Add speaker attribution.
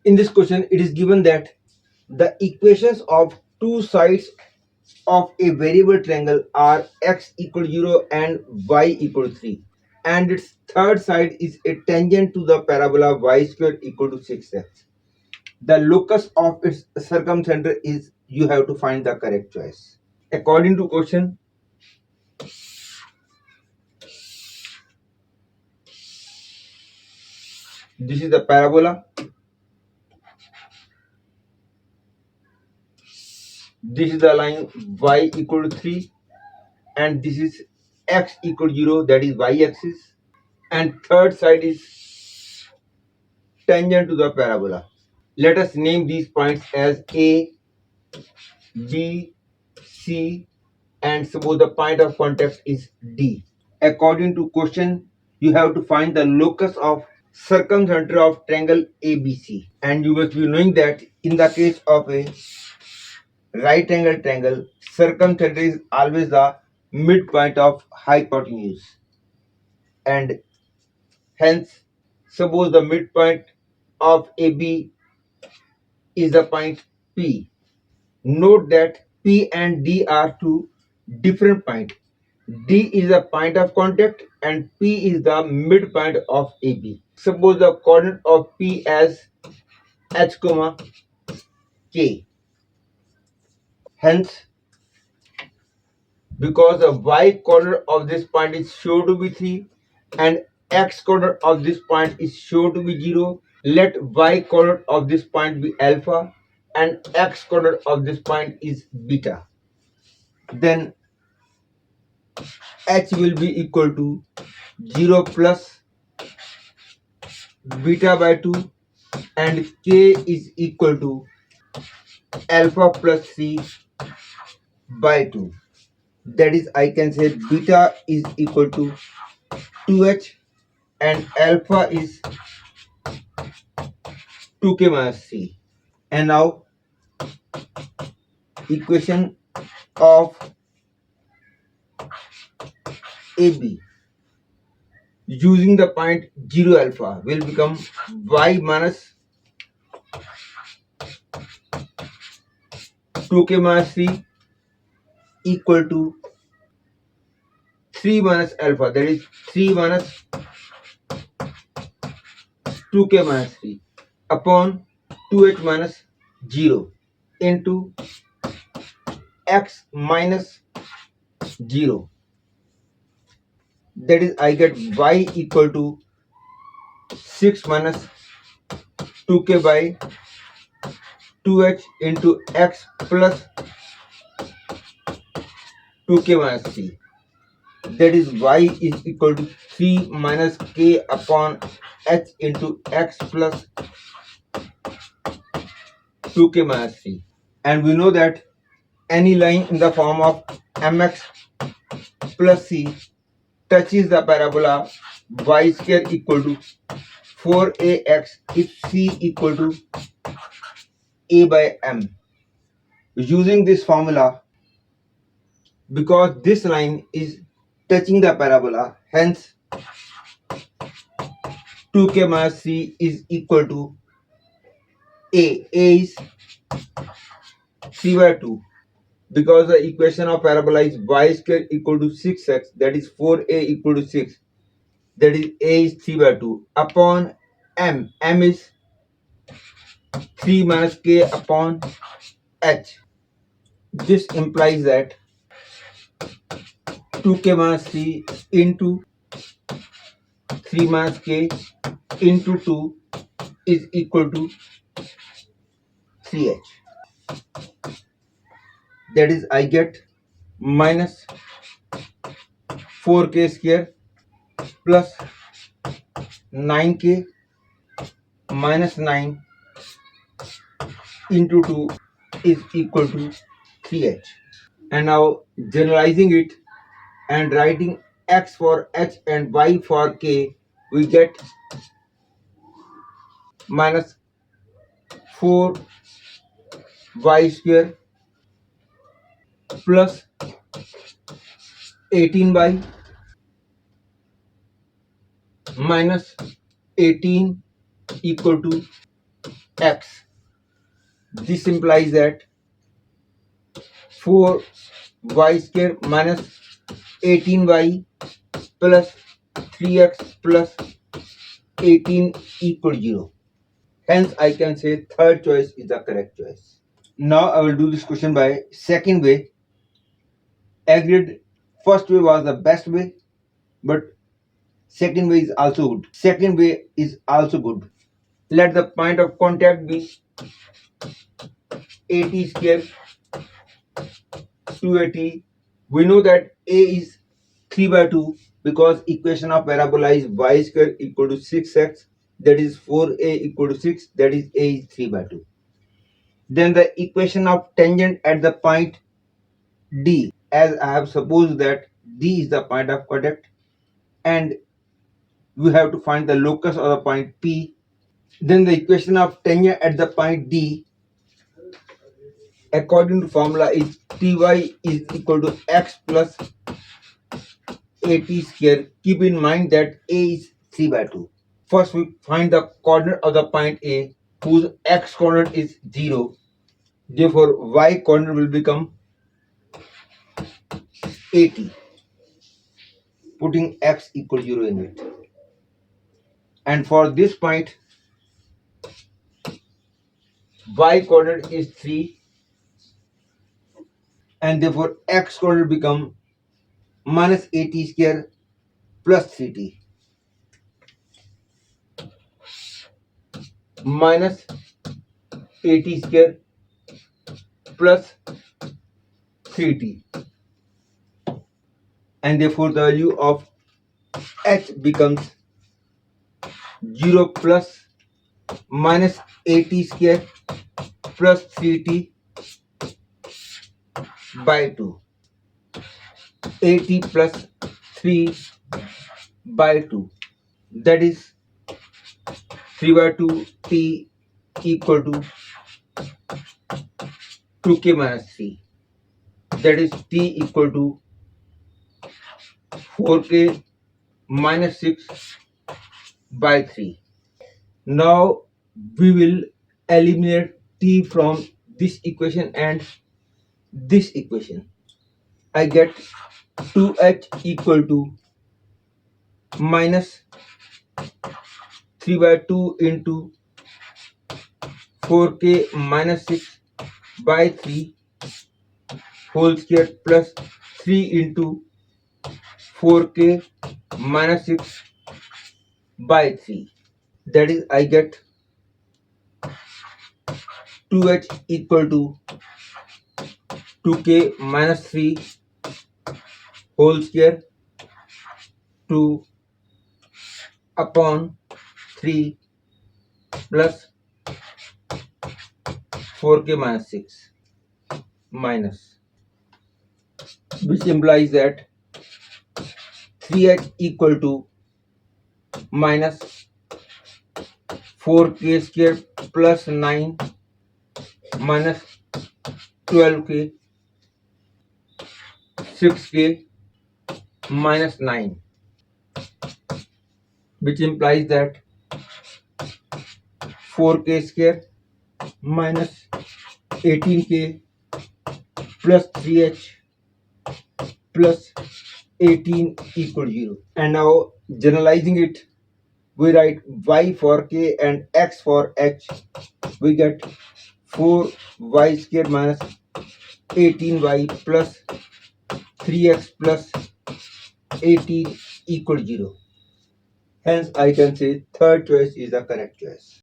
Speaker 1: In this question, it is given that the equations of two sides of a variable triangle are x equal 0 and y equal 3, and its third side is a tangent to the parabola y square equal to 6x. The locus of its circumcenter is, you have to find the correct choice. According to question, this is the parabola, this is the line y equal to 3, and this is x equal 0, that is y axis, and third side is tangent to the parabola. Let us name these points as A, B, C, and suppose the point of contact is D. According to question, you have to find the locus of circumcenter of triangle ABC, and you must be knowing that in the case of a right angle triangle, circumcenter is always the midpoint of hypotenuse, and hence suppose the midpoint of AB is the point P. Note that P and D are two different points. D is the point of contact and P is the midpoint of AB. Suppose the coordinate of P as h, k. Hence, because the y coordinate of this point is sure to be 3 and x coordinate of this point is sure to be 0, let y coordinate of this point be alpha and x coordinate of this point is beta. Then h will be equal to 0 plus beta by 2 and k is equal to alpha plus c by 2. That is, I can say beta is equal to 2h and alpha is 2k minus c. And now equation of AB using the point 0 alpha will become y minus 2k minus c equal to 3 minus alpha, that is 3 minus 2k minus 3 upon 2h minus 0 into x minus 0. That is, I get y equal to 6 minus 2k by 2h into x plus 2k minus c. That is, y is equal to 3 minus k upon h into x plus 2k minus c. And we know that any line in the form of mx plus c touches the parabola y square equal to 4ax if c equal to a by m. Using this formula, because this line is touching the parabola, hence 2k minus c is equal to a. A is 3 by 2. Because the equation of parabola is y square equal to 6x, that is 4a equal to 6. That is, a is 3 by 2 upon m. M is 3 minus k upon h. This implies that 2k minus 3 into 3 minus k into 2 is equal to 3h. That is, I get minus 4k square plus 9k minus 9 into 2 is equal to 3h. And now generalizing it and writing x for h and y for k, we get minus 4y square plus 18y minus 18 equal to x. This implies that 4y square minus 18y plus 3x plus 18 equal 0. Hence, I can say third choice is the correct choice. Now I will do this question by second way. Agreed, first way was the best way, but second way is also good. Second way is also good. Let the point of contact be 80 square 280. We know that a is 3 by 2 because equation of parabola is y square equal to 6x, that is 4a equal to 6, that is a is 3 by 2. Then the equation of tangent at the point D, as I have supposed that D is the point of contact and we have to find the locus of the point P. Then the equation of tangent at the point D according to formula is Ty is equal to x plus 80 square. Keep in mind that a is 3 by 2. First we find the coordinate of the point A whose x coordinate is 0. Therefore y coordinate will become 80, putting x equal 0 in it. And for this point y coordinate is 3 and therefore x coordinate become minus 80 square plus 3t. Minus 80 square plus 3t. And therefore the value of h becomes 0 plus minus 80 square plus 3t by 2. 80 plus 3 by 2, that is 3 by 2 t equal to 2k minus 3, that is t equal to 4k minus 6 by 3. Now we will eliminate t from this equation and this equation. I get 2h equal to minus 3 by 2 into 4k minus 6 by 3 whole square plus 3 into 4k minus 6 by 3. That is, I get 2h equal to 2k minus 3 whole square 2 upon 3 plus 4k minus 6 minus, which implies that 3h equal to minus 4k square plus 9 minus 12k 6k minus 9, which implies that 4k square minus 18k plus 3h plus 18 equal 0. And now generalizing it, we write y for k and x for h. We get 4y square minus 18y plus 3x plus 18 equal 0. Hence I can say third choice is the correct choice.